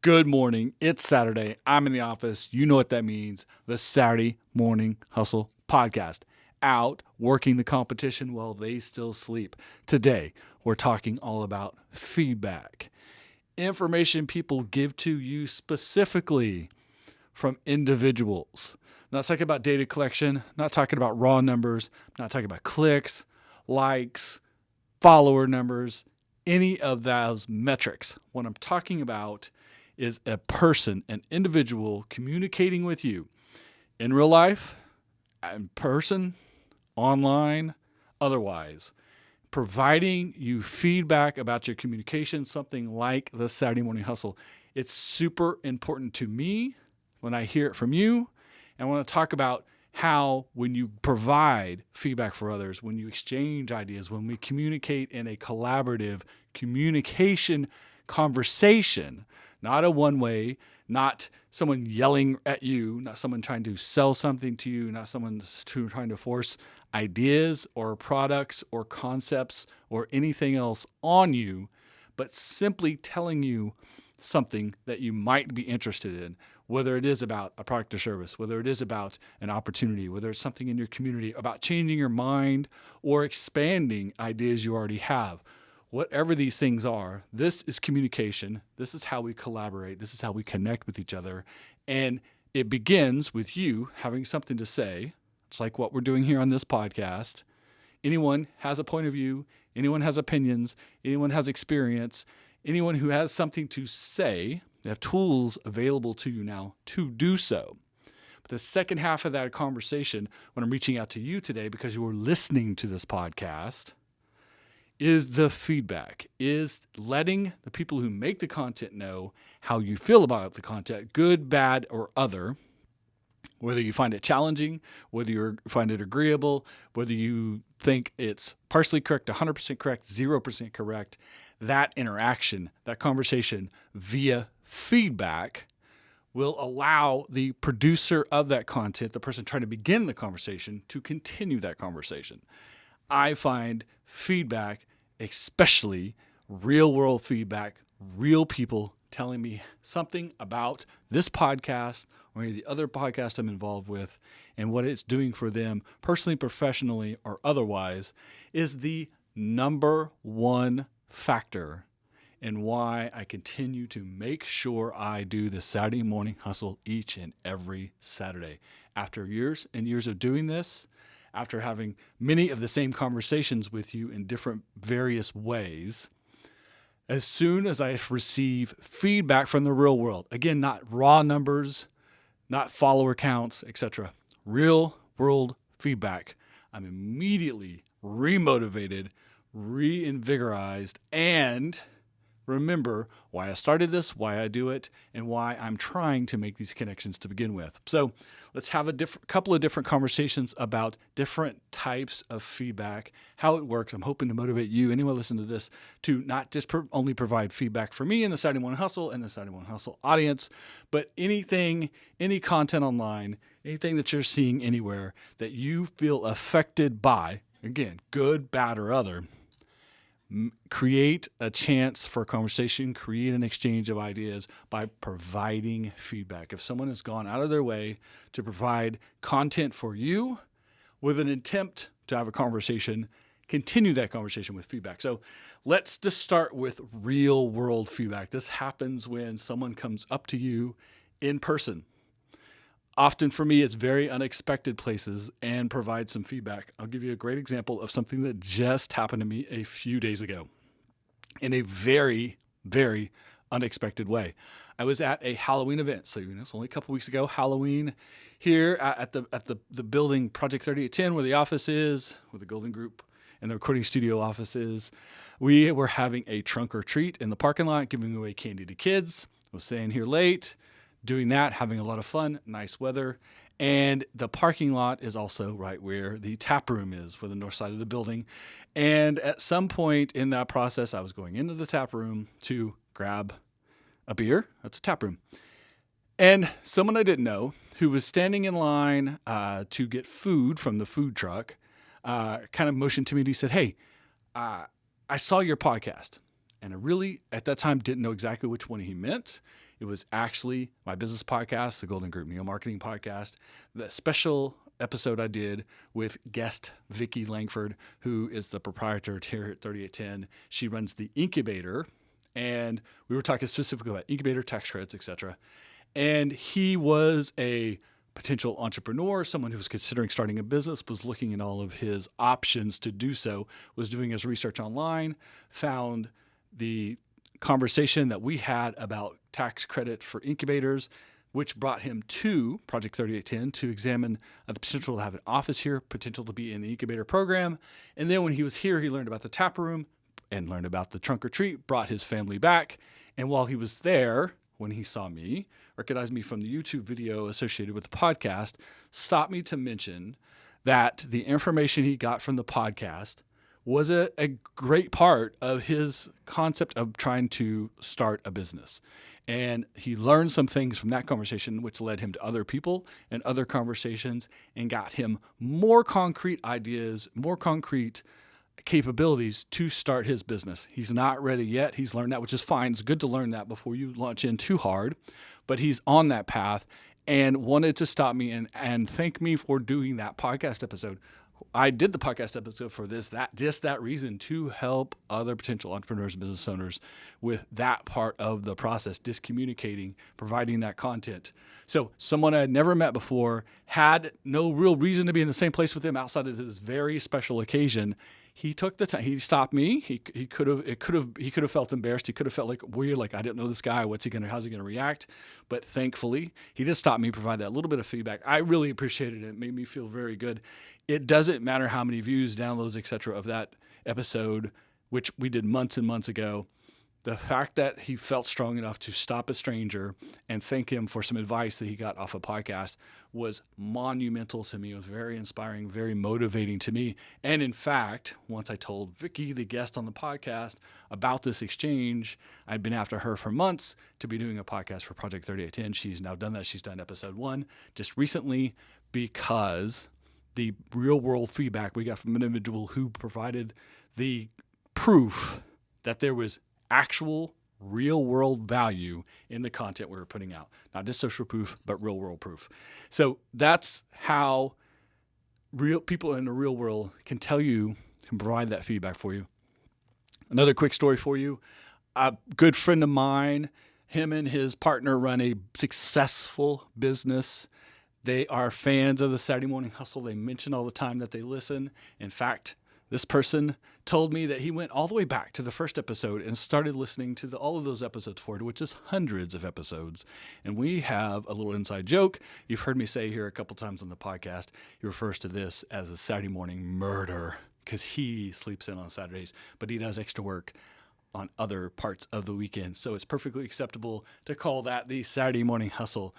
Good morning. It's Saturday. I'm in the office. You know what that means. The Saturday Morning Hustle podcast. Out working the competition while they still sleep. Today, we're talking all about feedback. Information people give to you specifically from individuals. I'm not talking about data collection, not talking about raw numbers, not talking about clicks, likes, follower numbers, any of those metrics. What I'm talking about is a person, an individual communicating with you in real life, in person, online, otherwise, providing you feedback about your communication, something like the Saturday Morning Hustle. It's super important to me when I hear it from you. And I want to talk about how when you provide feedback for others, when you exchange ideas, when we communicate in a collaborative communication conversation, not a one-way, not someone yelling at you, not someone trying to sell something to you, not someone trying to force ideas or products or concepts or anything else on you, but simply telling you something that you might be interested in, whether it is about a product or service, whether it is about an opportunity, whether it's something in your community, about changing your mind or expanding ideas you already have. Whatever these things are, this is communication. This is how we collaborate. This is how we connect with each other. And it begins with you having something to say. It's like what we're doing here on this podcast. Anyone has a point of view. Anyone has opinions. Anyone has experience. Anyone who has something to say, they have tools available to you now to do so. But the second half of that conversation, when I'm reaching out to you today because you are listening to this podcast, is the feedback, is letting the people who make the content know how you feel about the content, good, bad, or other, whether you find it challenging, whether you find it agreeable, whether you think it's partially correct, 100% correct, 0% correct. That interaction, that conversation via feedback will allow the producer of that content, the person trying to begin the conversation, to continue that conversation. I find feedback, especially real-world feedback, real people telling me something about this podcast or any of the other podcasts I'm involved with and what it's doing for them personally, professionally, or otherwise, is the number one factor in why I continue to make sure I do the Saturday Morning Hustle each and every Saturday. After years and years of doing this, after having many of the same conversations with you in different various ways, as soon as I receive feedback from the real world, again, not raw numbers, not follower counts, etc., real world feedback, I'm immediately remotivated, reinvigorized, and remember why I started this, why I do it, and why I'm trying to make these connections to begin with. So let's have a couple of different conversations about different types of feedback, how it works. I'm hoping to motivate you, anyone listening to this, to not just only provide feedback for me in the Saturday Morning Hustle and the Saturday Morning Hustle audience, but anything, any content online, anything that you're seeing anywhere that you feel affected by, again, good, bad, or other. Create a chance for a conversation, create an exchange of ideas by providing feedback. If someone has gone out of their way to provide content for you with an attempt to have a conversation, continue that conversation with feedback. So let's just start with real world feedback. This happens when someone comes up to you in person. Often for me, it's very unexpected places and provide some feedback. I'll give you a great example of something that just happened to me a few days ago in a very, very unexpected way. I was at a Halloween event. So it's only a couple weeks ago, Halloween here at the building Project 3810 where the office is, where the Golden Group and the recording studio office is. We were having a trunk or treat in the parking lot, giving away candy to kids. I was staying here late, doing that, having a lot of fun, nice weather. And the parking lot is also right where the tap room is for the north side of the building. And at some point in that process, I was going into the tap room to grab a beer. That's a tap room. And someone I didn't know who was standing in line to get food from the food truck kind of motioned to me and he said, "Hey, I saw your podcast And I really, at that time, didn't know exactly which one he meant. It was actually my business podcast, the Golden Group Meal Marketing Podcast, the special episode I did with guest Vicki Langford, who is the proprietor here at 3810. She runs the incubator, and we were talking specifically about incubator, tax credits, etc. And he was a potential entrepreneur, someone who was considering starting a business, was looking at all of his options to do so, was doing his research online, found the conversation that we had about tax credit for incubators, which brought him to Project 3810 to examine the potential to have an office here, potential to be in the incubator program. And then when he was here, he learned about the tap room and learned about the trunk or treat, brought his family back. And while he was there, when he saw me, recognized me from the YouTube video associated with the podcast, stopped me to mention that the information he got from the podcast was a great part of his concept of trying to start a business. And he learned some things from that conversation, which led him to other people and other conversations and got him more concrete ideas, more concrete capabilities to start his business. He's not ready yet. He's learned that, which is fine. It's good to learn that before you launch in too hard, but he's on that path and wanted to stop me and thank me for doing that podcast episode. I did the podcast episode for just that reason, to help other potential entrepreneurs and business owners with that part of the process, discommunicating, providing that content. So someone I had never met before, had no real reason to be in the same place with him outside of this very special occasion. He took the time. He stopped me. He could have felt embarrassed. He could have felt like weird, like I didn't know this guy. How's he gonna react? But thankfully, he just stopped me, provide that little bit of feedback. I really appreciated it. It made me feel very good. It doesn't matter how many views, downloads, etc. of that episode, which we did months and months ago. The fact that he felt strong enough to stop a stranger and thank him for some advice that he got off a podcast was monumental to me. It was very inspiring, very motivating to me. And in fact, once I told Vicki, the guest on the podcast, about this exchange, I'd been after her for months to be doing a podcast for Project 3810. She's now done that. She's done episode 1 just recently, because the real world feedback we got from an individual who provided the proof that there was actual real world value in the content we were putting out. Not just social proof, but real world proof. So that's how real people in the real world can provide that feedback for you. Another quick story for you. A good friend of mine, him and his partner run a successful business. They are fans of the Saturday Morning Hustle. They mention all the time that they listen. In fact, this person told me that he went all the way back to the first episode and started listening to all of those episodes forward, which is hundreds of episodes. And we have a little inside joke. You've heard me say here a couple times on the podcast. He refers to this as a Saturday morning murder because he sleeps in on Saturdays, but he does extra work on other parts of the weekend. So it's perfectly acceptable to call that the Saturday Morning Hustle.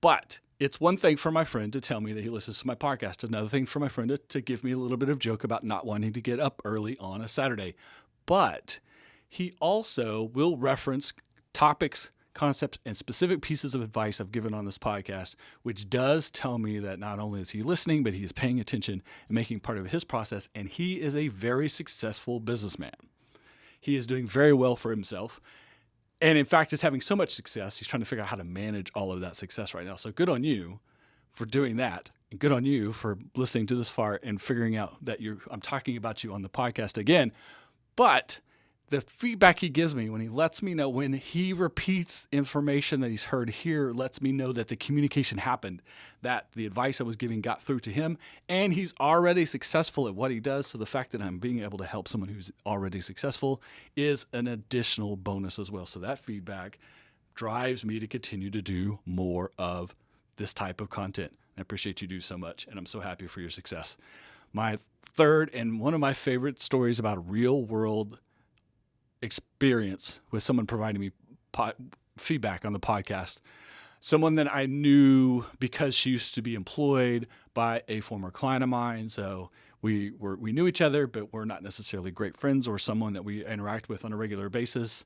But it's one thing for my friend to tell me that he listens to my podcast. Another thing for my friend to give me a little bit of joke about not wanting to get up early on a Saturday. But he also will reference topics, concepts, and specific pieces of advice I've given on this podcast, which does tell me that not only is he listening, but he is paying attention and making part of his process. And he is a very successful businessman. He is doing very well for himself. And in fact, is having so much success, he's trying to figure out how to manage all of that success right now. So good on you for doing that. And good on you for listening to this far and figuring out that I'm talking about you on the podcast again. But the feedback he gives me when he lets me know, when he repeats information that he's heard here, lets me know that the communication happened, that the advice I was giving got through to him, and he's already successful at what he does. So the fact that I'm being able to help someone who's already successful is an additional bonus as well. So that feedback drives me to continue to do more of this type of content. I appreciate you do so much, and I'm so happy for your success. My third and one of my favorite stories about real world experience with someone providing me feedback on the podcast. Someone that I knew because she used to be employed by a former client of mine. So we knew each other, but we're not necessarily great friends, or someone that we interact with on a regular basis.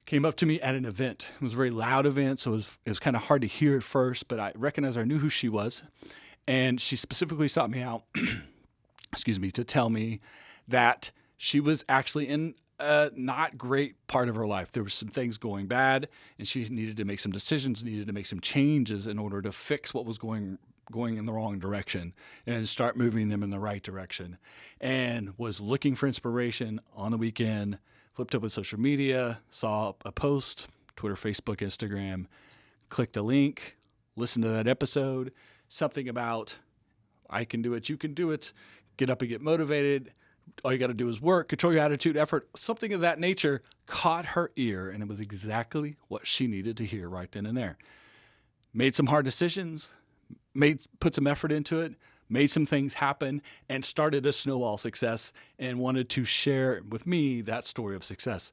Came up to me at an event. It was a very loud event, so it was kind of hard to hear at first, but I recognized I knew who she was. And she specifically sought me out, to tell me that she was actually in a not great part of her life. There were some things going bad, and she needed to make some decisions, needed to make some changes in order to fix what was going in the wrong direction and start moving them in the right direction. And was looking for inspiration on the weekend, flipped open social media, saw a post, Twitter, Facebook, Instagram, clicked the link, listened to that episode, something about I can do it, you can do it, get up and get motivated. All you got to do is work, control your attitude, effort, something of that nature caught her ear, and it was exactly what she needed to hear right then and there. Made some hard decisions, put some effort into it, made some things happen, and started a snowball success and wanted to share with me that story of success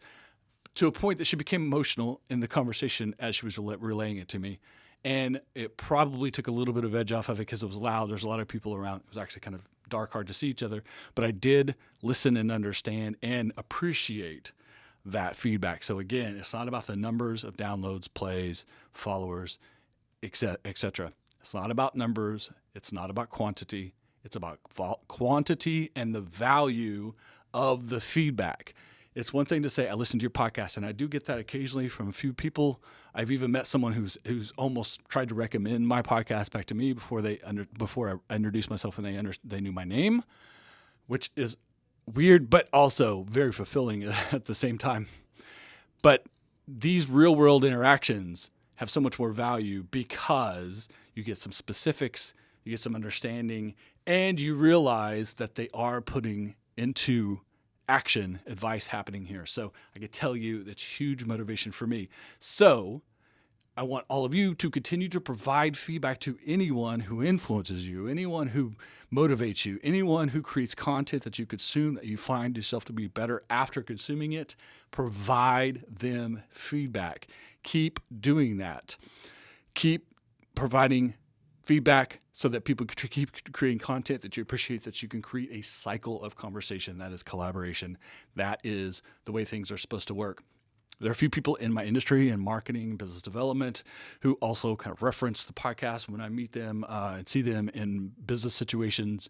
to a point that she became emotional in the conversation as she was relaying it to me. And it probably took a little bit of edge off of it because it was loud. There's a lot of people around. It was actually kind of dark, hard to see each other. But I did listen and understand and appreciate that feedback. So again, it's not about the numbers of downloads, plays, followers, etc. It's not about numbers. It's not about quantity. It's about quantity and the value of the feedback. It's one thing to say, I listen to your podcast, and I do get that occasionally from a few people. I've even met someone who's almost tried to recommend my podcast back to me before I introduced myself and they knew my name, which is weird, but also very fulfilling at the same time. But these real world interactions have so much more value because you get some specifics, you get some understanding, and you realize that they are putting into action advice happening here. So I could tell you that's huge motivation for me. So I want all of you to continue to provide feedback to anyone who influences you, anyone who motivates you, anyone who creates content that you consume that you find yourself to be better after consuming it. Provide them feedback. Keep doing that. Keep providing feedback so that people can keep creating content that you appreciate, that you can create a cycle of conversation. That is collaboration. That is the way things are supposed to work. There are a few people in my industry in marketing, business development, who also kind of reference the podcast when I meet them and see them in business situations,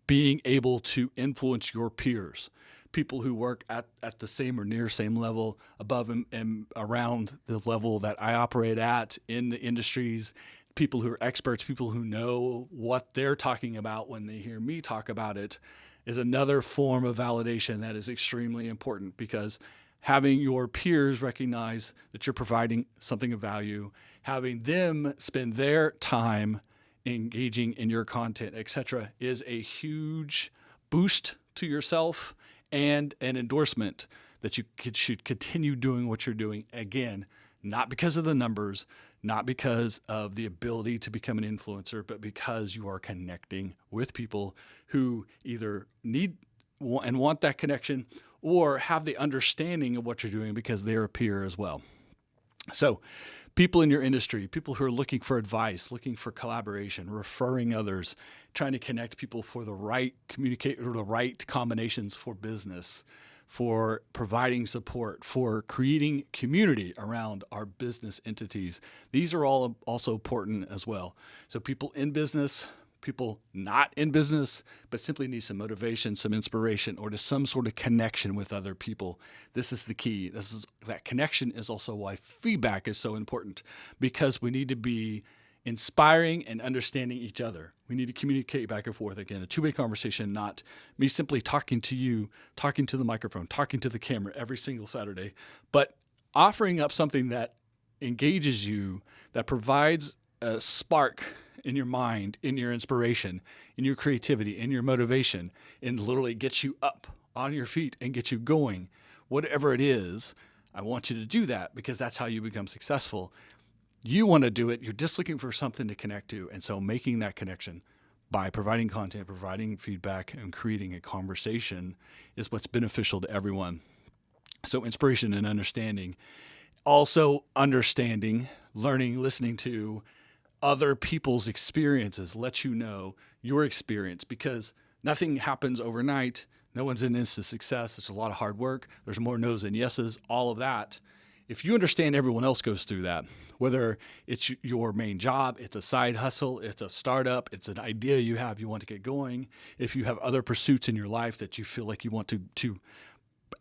being able to influence your peers, people who work at the same or near same level, above and around the level that I operate at in the industries, people who are experts, people who know what they're talking about when they hear me talk about it, is another form of validation that is extremely important, because having your peers recognize that you're providing something of value, having them spend their time engaging in your content, etc., is a huge boost to yourself and an endorsement that you should continue doing what you're doing. Again, not because of the numbers, not because of the ability to become an influencer, but because you are connecting with people who either need and want that connection or have the understanding of what you're doing because they're a peer as well. So people in your industry, people who are looking for advice, looking for collaboration, referring others, trying to connect people for the right the right combinations for business, for providing support, for creating community around our business entities. These are all also important as well. So people in business, people not in business, but simply need some motivation, some inspiration, or just some sort of connection with other people. This is the key. That connection is also why feedback is so important, because we need to be inspiring and understanding each other. We need to communicate back and forth. Again, a two-way conversation, not me simply talking to you, talking to the microphone, talking to the camera every single Saturday, but offering up something that engages you, that provides a spark in your mind, in your inspiration, in your creativity, in your motivation, and literally gets you up on your feet and gets you going. Whatever it is, I want you to do that, because that's how you become successful. You want to do it. You're just looking for something to connect to. And so making that connection by providing content, providing feedback, and creating a conversation is what's beneficial to everyone. So inspiration and understanding. Also understanding, learning, listening to other people's experiences lets you know your experience, because nothing happens overnight. No one's an instant success. It's a lot of hard work. There's more no's than yeses, all of that. If you understand everyone else goes through that, whether it's your main job, it's a side hustle, it's a startup, it's an idea you have, you want to get going, if you have other pursuits in your life that you feel like you want to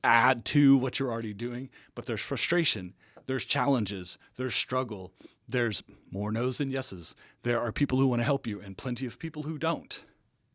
add to what you're already doing, but there's frustration, there's challenges, there's struggle, there's more no's than yeses. There are people who want to help you and plenty of people who don't.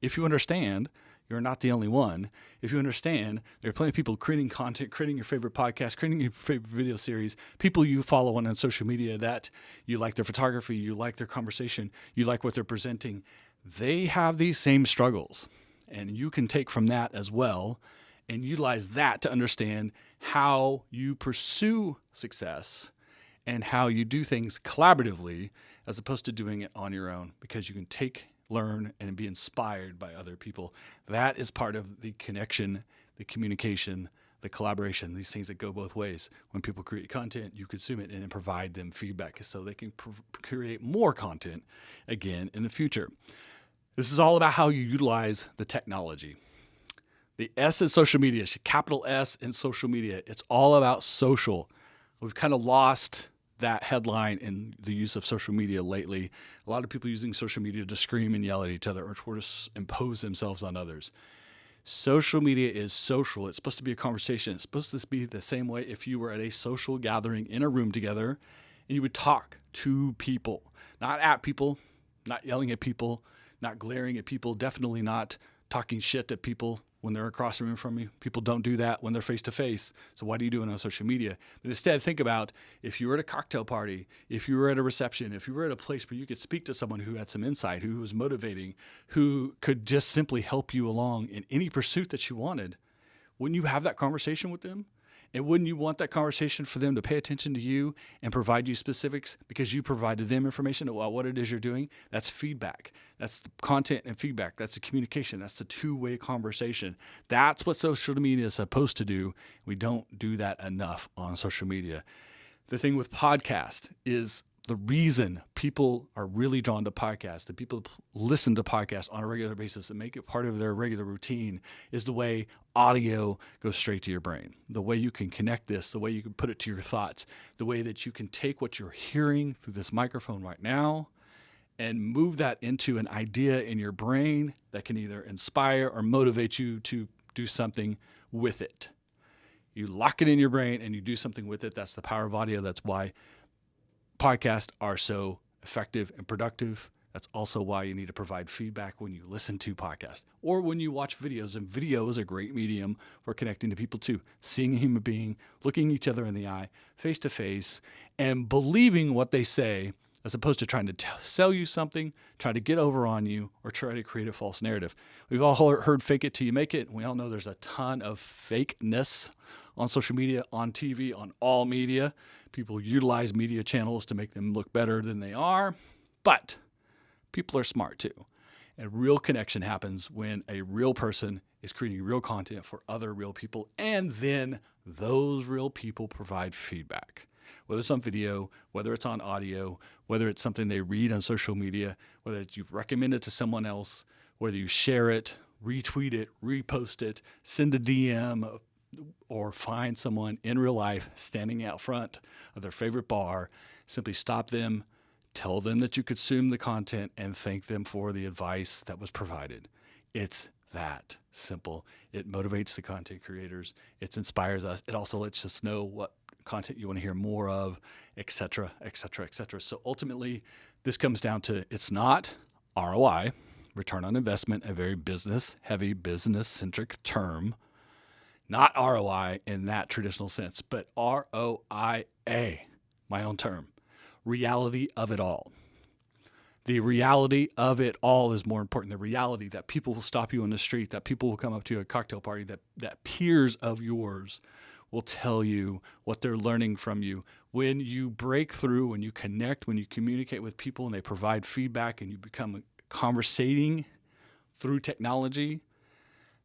If you understand, you're not the only one. If you understand, there are plenty of people creating content, creating your favorite podcast, creating your favorite video series, people you follow on social media that you like their photography, you like their conversation, you like what they're presenting. They have these same struggles, and you can take from that as well and utilize that to understand how you pursue success and how you do things collaboratively as opposed to doing it on your own, because you can take, learn, and be inspired by other people. That is part of the connection, the communication, the collaboration, these things that go both ways. When people create content, you consume it and then provide them feedback so they can create more content again in the future. This is all about how you utilize the technology. The S in social media, capital S in social media. It's all about social. We've kind of lost that headline in the use of social media lately. A lot of people using social media to scream and yell at each other or to impose themselves on others. Social media is social. It's supposed to be a conversation. It's supposed to be the same way if you were at a social gathering in a room together and you would talk to people, not at people, not yelling at people, not glaring at people, definitely not talking shit at people when they're across the room from you. People don't do that when they're face to face. So why do you do it on social media? But instead, think about if you were at a cocktail party, if you were at a reception, if you were at a place where you could speak to someone who had some insight, who was motivating, who could just simply help you along in any pursuit that you wanted. Wouldn't you have that conversation with them? And wouldn't you want that conversation for them to pay attention to you and provide you specifics because you provided them information about what it is you're doing? That's feedback. That's the content and feedback. That's the communication. That's the two-way conversation. That's what social media is supposed to do. We don't do that enough on social media. The thing with podcast is the reason people are really drawn to podcasts, that people listen to podcasts on a regular basis and make it part of their regular routine, is the way audio goes straight to your brain, the way you can connect this, the way you can put it to your thoughts, the way that you can take what you're hearing through this microphone right now and move that into an idea in your brain that can either inspire or motivate you to do something with it. You lock it in your brain and you do something with it. That's the power of audio. That's why podcasts are so effective and productive. That's also why you need to provide feedback when you listen to podcasts or when you watch videos. And video is a great medium for connecting to people too. Seeing a human being, looking each other in the eye, face to face, and believing what they say, as opposed to trying to sell you something, try to get over on you, or try to create a false narrative. We've all heard fake it till you make it. We all know there's a ton of fakeness on social media, on TV, on all media. People utilize media channels to make them look better than they are, but people are smart too. And real connection happens when a real person is creating real content for other real people, and then those real people provide feedback. Whether it's on video, whether it's on audio, whether it's something they read on social media, whether it's you recommend it to someone else, whether you share it, retweet it, repost it, send a DM, or find someone in real life standing out front of their favorite bar, simply stop them, tell them that you consume the content, and thank them for the advice that was provided. It's that simple. It motivates the content creators. It inspires us. It also lets us know what content you want to hear more of, etc., etc., etc. So ultimately, this comes down to it's not ROI, return on investment, a very business-heavy, business-centric term. Not ROI in that traditional sense, but ROIA, my own term. Reality of it all. The reality of it all is more important. The reality that people will stop you on the street, that people will come up to you at a cocktail party, that peers of yours will tell you what they're learning from you. When you break through, when you connect, when you communicate with people and they provide feedback and you become conversating through technology,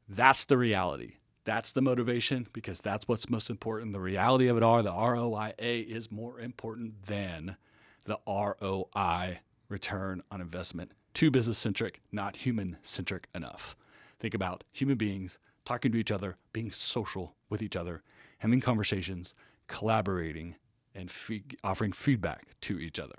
that's the reality. That's the motivation, because that's what's most important. The reality of it all, the ROIA, is more important than the ROI, return on investment. Too business-centric, not human-centric enough. Think about human beings talking to each other, being social with each other, having conversations, collaborating, and offering feedback to each other.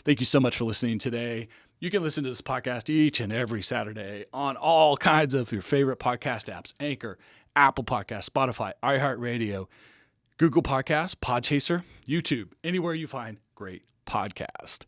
Thank you so much for listening today. You can listen to this podcast each and every Saturday on all kinds of your favorite podcast apps: Anchor, Apple Podcasts, Spotify, iHeartRadio, Google Podcasts, Podchaser, YouTube, anywhere you find great podcast.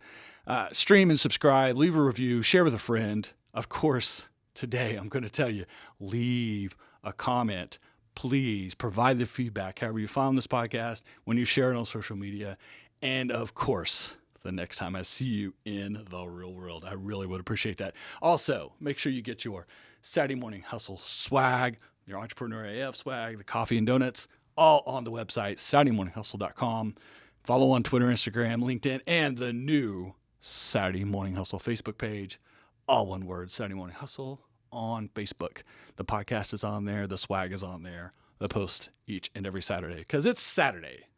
Stream and subscribe, leave a review, share with a friend. Of course, today I'm going to tell you, leave a comment. Please provide the feedback however you found this podcast, when you share it on social media. And of course, the next time I see you in the real world, I really would appreciate that. Also, make sure you get your Saturday Morning Hustle swag, your Entrepreneur AF swag, the coffee and donuts, all on the website, SaturdayMorningHustle.com. Follow on Twitter, Instagram, LinkedIn, and the new Saturday Morning Hustle Facebook page. All one word, Saturday Morning Hustle on Facebook. The podcast is on there. The swag is on there. The post each and every Saturday. Because it's Saturday.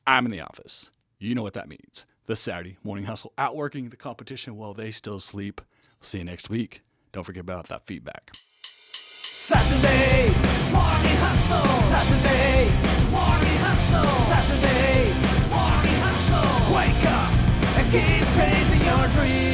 I'm in the office. You know what that means. The Saturday Morning Hustle, outworking the competition while they still sleep. See you next week. Don't forget about that feedback. Saturday Morning Hustle. Saturday Morning Hustle. Saturday Morning Hustle. Wake up and keep chasing your dreams.